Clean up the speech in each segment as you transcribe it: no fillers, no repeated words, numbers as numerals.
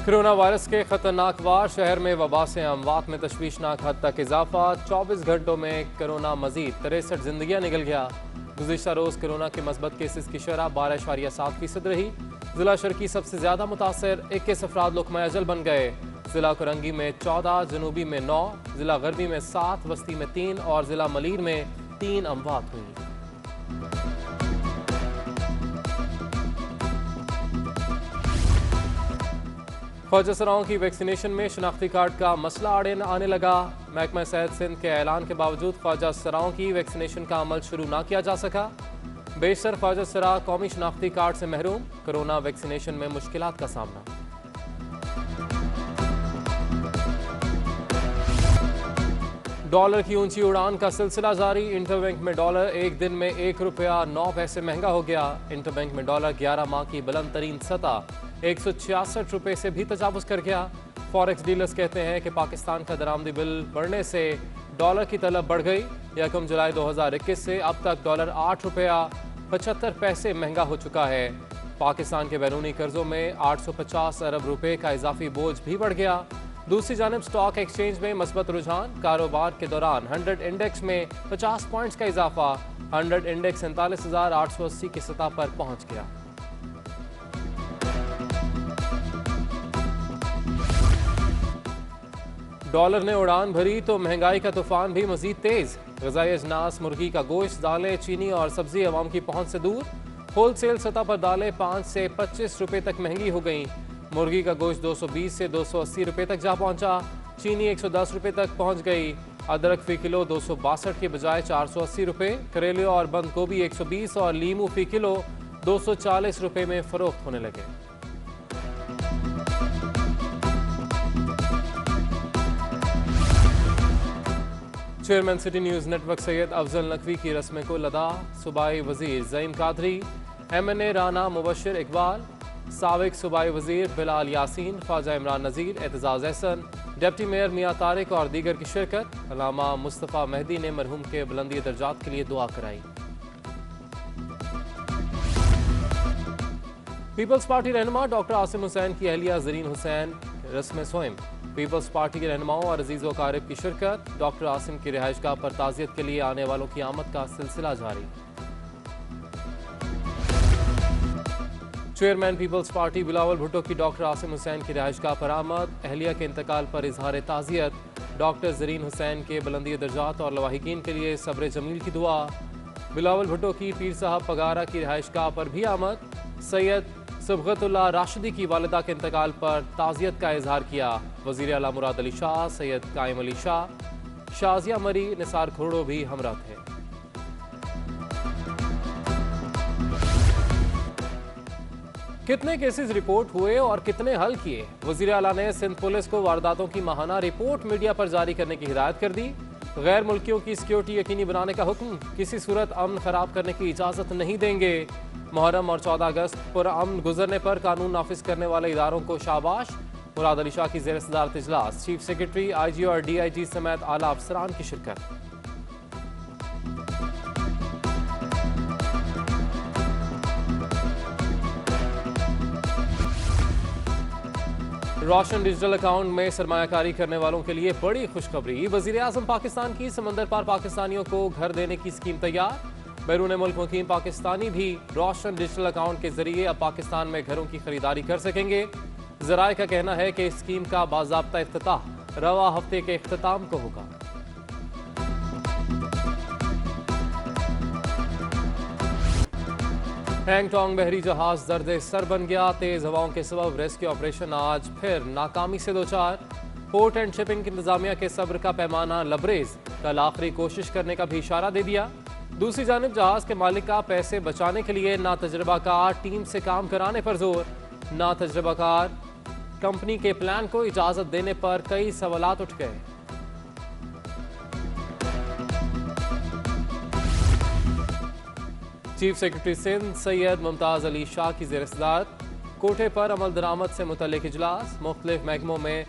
Corona virus के खतरनाक वार, शहर में वबा से अमवात में तशवीशनाक हद तक इजाफा। 24 घंटों में कोरोना मजीद 63 जिंदगियां निकल गया। गुज़िश्ता रोज कोरोना के मस्बत केसेस की शरह 12.7% रही। जिला शर्की सबसे ज्यादा मुतासर, 21 अफराद लुकमा अजल बन गए। जिला कुरंगी में 14, जनूबी में 9, जिला गरबी में 7, वस्ती में 3 और जिला मलीर में 3 अमवात हुई। ख्वाजा सराओं की वैक्सीनेशन में शनाख्ती कार्ड का मसला आने लगा। महकमा सेहत सिंध के ऐलान के बावजूद ख्वाजा सराओं की वैक्सीनेशन का अमल शुरू न किया जा सका। बेशतर ख्वाजा सरा कौमी शनाख्ती कार्ड से महरूम, कोरोना वैक्सीनेशन में मुश्किलात का सामना। डॉलर की ऊंची उड़ान का सिलसिला जारी। इंटरबैंक में डॉलर एक दिन में ₹1.09 महंगा हो गया। इंटरबैंक में डॉलर 11 माह की बुलंद तरीन सतह ₹166 से भी तजावुज कर गया। फॉरेक्स डीलर्स कहते हैं कि पाकिस्तान का दरामदी बिल बढ़ने से डॉलर की तलब बढ़ गई। 1 जुलाई 2021 से अब तक डॉलर ₹8.75 महंगा हो चुका है। पाकिस्तान के बैरूनी कर्जों में 850 अरब रुपए का इजाफी बोझ भी बढ़ गया। दूसरी जानब स्टॉक एक्सचेंज में मस्बत रुझान। कारोबार के दौरान 100 इंडेक्स में 50 पॉइंट्स का इजाफा। 100 इंडेक्स 47,880 की सतह पर पहुंच गया। डॉलर ने उड़ान भरी तो महंगाई का तूफान भी मजीद तेज। ग़िज़ाई अजनास, मुर्गी का गोश्त, दालें, चीनी और सब्जी अवाम की पहुंच से दूर। होलसेल सतह पर दालें 5 से 25 रुपए तक महंगी हो गईं। मुर्गी का गोश्त 220 से 280 रुपए तक जा पहुंचा। चीनी 110 रुपए तक पहुंच गई। अदरक फी किलो 262 के बजाय 480 रुपए। करेले और बंद गोभी 120 और लीमू फी किलो 240 रुपए में फरोख्त होने लगे। Chairman city news network Syed Afzal Naqvi की रस्म को लदा। सूबाई वजीर ज़ईम कादरी, MNA राना मुबशर इकबाल, साबिक सूबाई वजीर बिलाल यासीन, ख्वाजा इमरान नज़ीर, एतजाज़ एहसन, डिप्टी मेयर मियां तारिक और दीगर की शिरकत। अल्लामा मुस्तफ़ा मेहदी ने मरहूम के बुलंदी दर्जात के लिए दुआ कराई। पीपल्स पार्टी रहनुमा डॉक्टर आसिम हुसैन की अहलिया ज़रीन हुसैन रस्म सोइम। पीपल्स पार्टी के रहनुमाओं और अजीज़ व की शिरकत। डॉक्टर आसिम की रिहाइशगाह पर ताज़ियत के लिए आने वालों की आमद का सिलसिला जारी। Chairman peoples party Bilawal Bhutto की डॉक्टर आसिम हुसैन की रिहाइशगाह पर आमद। अहलिया के इंतकाल पर इजहार ताज़ियत। डॉक्टर ज़रीन हुसैन के बुलंदी दर्जात और लवाहिकीन के लिए सब्र जमील की दुआ। बिलावल भुट्टो की पीर साहब पगारा की रिहाइशगाह पर भी आमद। सैयद सुबगतुल्लाह राशिदी की वालिदा के इंतकाल पर ताज़ियत का इजहार किया। वज़ीर आला मुराद अली शाह, सैयद कायम अली शाह, शाजिया मरी, निसार खोड़ो भी हमरा थे। कितने केसेस रिपोर्ट हुए और कितने हल किए? वज़ीर आला ने सिंध पुलिस को वारदातों की माहाना रिपोर्ट मीडिया पर जारी करने की हिदायत कर दी। गैर मुल्कियों की सिक्योरिटी यकीनी बनाने का हुक्म। किसी सूरत अमन खराब करने की इजाज़त नहीं देंगे। मुहर्रम और 14 अगस्त पुरअमन गुजरने पर कानून नाफिज करने वाले इदारों को शाबाश। मुराद अली शाह की ज़ेर सदारत इजलास। चीफ सेक्रेटरी, IG और DIG समेत आला अफसरान की शिरकत। रोशन डिजिटल अकाउंट में सरमायाकारी करने वालों के लिए बड़ी खुशखबरी। वज़ीर आज़म पाकिस्तान की समंदर पार पाकिस्तानियों को घर देने की स्कीम तैयार। बैरून मुल्क मुकीम पाकिस्तानी भी रोशन डिजिटल अकाउंट के जरिए अब पाकिस्तान में घरों की खरीदारी कर सकेंगे। ज़राए का कहना है कि इस स्कीम का बाज़ाब्ता इफ्तिताह रवा हफ्ते के इख्तिताम को होगा। हैंगटोंग बहरी जहाज दर्द सर बन गया। तेज हवाओं के सबब रेस्क्यू ऑपरेशन आज फिर नाकामी से दोचार। पोर्ट एंड शिपिंग इंतजामिया के सब्र का पैमाना लबरेज। कल आखिरी कोशिश करने का भी इशारा दे दिया। दूसरी जानिब जहाज के मालिक का पैसे बचाने के लिए ना तजर्बाकार टीम से काम कराने पर जोर। ना तजर्बाकार कंपनी के प्लान को इजाजत देने पर कई सवालात उठ गए। चीफ सेक्रेटरी सिंध सैयद मुमताज अली शाह की ज़ेर सदारत कोटे पर अमल दरामद से मुतल्लिक इजलास। मुख्तलिफ महकमों में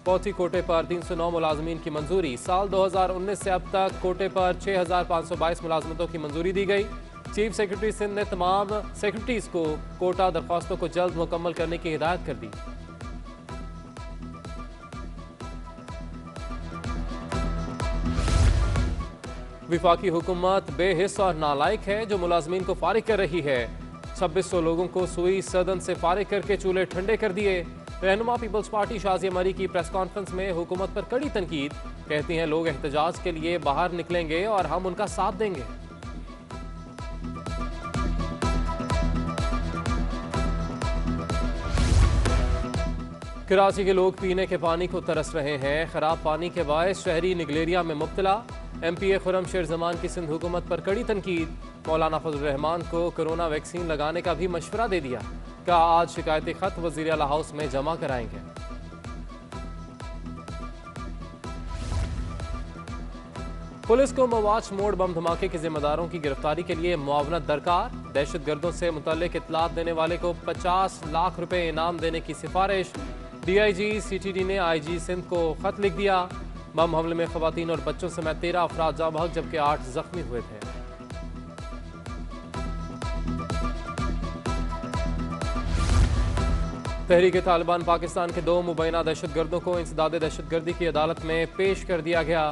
पौथी कोटे पर 309 मुलाजमीन की मंजूरी। साल 2019 से अब तक कोटे पर 6522 मुलाजमतों की मंजूरी दी गई। चीफ सेक्रेटरी सिंध ने तमाम सेक्रेटरीज को कोटा दरख्वास्तों को जल्द मुकम्मल करने की हिदायत कर दी। विफाकी हुकूमत बेहिस और नालायक है जो मुलाजमीन को फारिग कर रही है। 2600 लोगों को सुई सदन से फारिग करके चूल्हे ठंडे कर दिए। रहनुमा पीपल्स पार्टी शाजिया मरी की प्रेस कॉन्फ्रेंस में हुकूमत पर कड़ी तनकीद, कहती हैं लोग एहतजाज के लिए बाहर निकलेंगे और हम उनका साथ देंगे। कराची के लोग पीने के पानी को तरस रहे हैं। खराब पानी के बायस शहरी निगलेरिया में मुब्तला। MPA खुर्रम शेर जमान की सिंध हुकूमत पर कड़ी तनकीद, मौलाना फजल रहमान को कोरोना वैक्सीन लगाने का भी मशवरा दे दिया। कहा आज शिकायती खत वज़ीर आला हाउस में जमा कराएंगे। पुलिस को मवाज मोड़ बम धमाके के जिम्मेदारों की गिरफ्तारी के लिए मुआवनत दरकार। दहशतगर्दों से मुतल्लिक इत्तलात देने वाले को 50 लाख रुपए इनाम देने की सिफारिश। DIG CTD ने IG सिंध को खत लिख दिया। बम हमले में खवातीन और बच्चों समेत 13 अफराद जाँ बहक जबकि 8 जख्मी हुए थे। तहरीक तालिबान पाकिस्तान के 2 मुबैना दहशतगर्दों को इंसदाद दहशतगर्दी की अदालत में पेश कर दिया गया।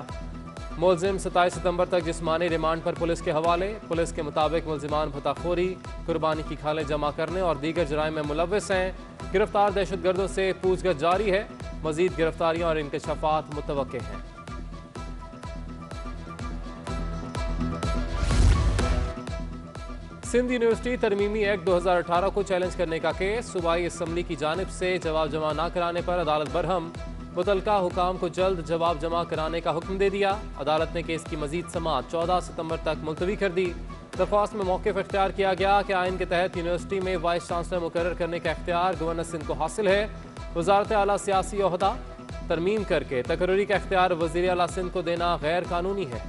मुलजिम 27 सितंबर तक जिस्मानी रिमांड पर पुलिस के हवाले। पुलिस के मुताबिक मुलजिमान भताखोरी, कुर्बानी की खालें जमा करने और दीगर जराइम में मुलव्वस हैं। गिरफ्तार दहशतगर्दों से पूछताछ जारी है। मजीद गिरफ्तारियां और इंकशाफात मुतवक्के हैं। सिंध यूनिवर्सिटी तरमीमी एक्ट 2018 को चैलेंज करने का केस। सूबाई असम्बली की जानिब से जवाब जमा न कराने पर अदालत बरहम। मुतलका हुकाम को जल्द जवाब जमा कराने का हुक्म दे दिया। अदालत ने केस की मजीद समाअत 14 सितंबर तक मुलतवी कर दी। दरख्वास्त में मौक़िफ़ इख्तियार किया गया कि आइन के तहत यूनिवर्सिटी में वाइस चांसलर मुकर्रर करने का इख्तियार गवर्नर सिंध को हासिल है। वज़ारत आला सियासी ओहदा तरमीम करके तकर्री का इख्तियार वज़ीर आला सिंध को देना गैर कानूनी है।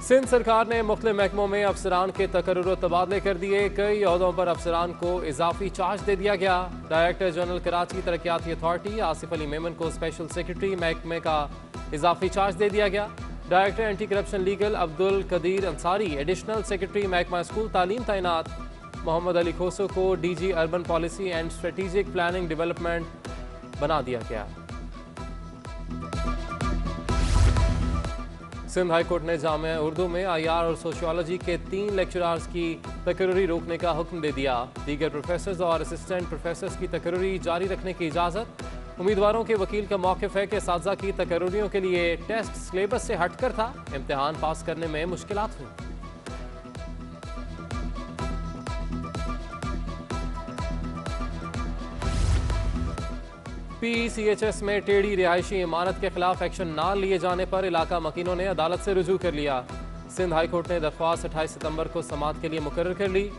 सिंध सरकार ने मुख्तलिफ महकमों में अफसरान के तकर्रुर तबादले कर दिए। कई ओहदों पर अफसरान को इजाफी चार्ज दे दिया गया। डायरेक्टर जनरल कराची तरक्याती अथॉरिटी आसिफ अली मेमन को स्पेशल सेक्रेटरी महकमे का इजाफी चार्ज दे दिया गया। Director anti corruption legal Abdul Qadir Ansari additional secretary महकमा स्कूल तालीम तैनात। मोहम्मद अली खोसो को DG urban policy and strategic planning development बना दिया गया। सिंध हाई कोर्ट ने जामिया उर्दू में IR और सोशियोलॉजी के 3 लेक्चरार्स की तकर्री रोकने का हुक्म दे दिया। दीगर प्रोफेसर्स और असिस्टेंट प्रोफेसर्स की तकर्री जारी रखने की इजाज़त। उम्मीदवारों के वकील का मौक़िफ़ है कि असातिज़ा की तकर्रियों के लिए टेस्ट सिलेबस से हटकर था। इम्तिहान पास करने में मुश्किलात हुई। PCHS में टेढ़ी रिहायशी इमारत के खिलाफ एक्शन न लिए जाने पर इलाका मकीनों ने अदालत से रुजू कर लिया। सिंध हाई कोर्ट ने दरख्वास्त 28 सितंबर को समाअत के लिए मुकर्रर कर ली।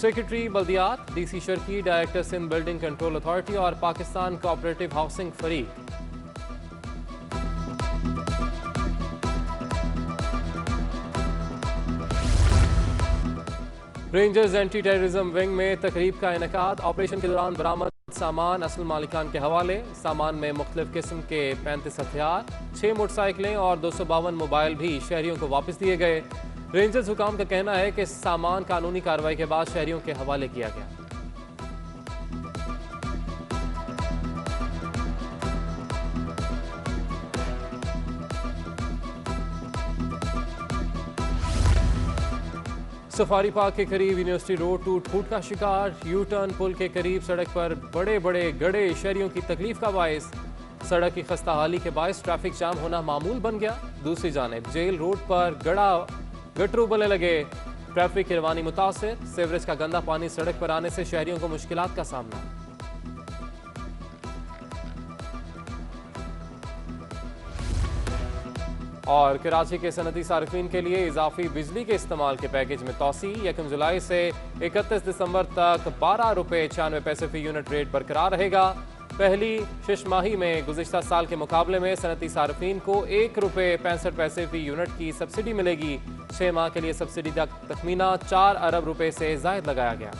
सेक्रेटरी बल्दियात, DC शर्की, director Sindh building control authority और पाकिस्तान कोऑपरेटिव हाउसिंग फरीक। रेंजर्स एंटी टेररिज्म विंग में तकरीब का इनेकाद। ऑपरेशन के दौरान बरामद सामान असल मालिकान के हवाले। सामान में मुख्तलिफ किस्म के 35 हथियार, 6 मोटरसाइकिलें और 252 मोबाइल भी शहरियों को वापस दिए गए। रेंजर्स हुकाम का कहना है कि सामान कानूनी कार्रवाई के बाद शहरियों के हवाले किया गया। सफारी पार्क के करीब यूनिवर्सिटी रोड टूट फूट का शिकार। यू टर्न पुल के करीब सड़क पर बड़े बड़े गड्ढे शहरियों की तकलीफ का बायस। सड़क की खस्ता हाली के बायस ट्रैफिक जाम होना मामूल बन गया। दूसरी जानिब जेल रोड पर गटर उबलने लगे। ट्रैफिक की रवानी मुतासिर। सीवरेज का गंदा पानी सड़क पर आने से शहरियों को मुश्किलात का सामना। और कराची के सनती सार्फिन के लिए इजाफी बिजली के इस्तेमाल के पैकेज में तोसी। 1 जुलाई से 31 दिसंबर तक 12 रुपये 96 पैसे फी यूनिट रेट बरकरार रहेगा। पहली 6 माही में गुज़िश्ता साल के मुकाबले में सनती सार्फिन को 1 रुपये 65 पैसे फी यूनिट की सब्सिडी मिलेगी। 6 माह के लिए सब्सिडी का तखमीना 4 अरब रुपए से ज़ायद लगाया गया।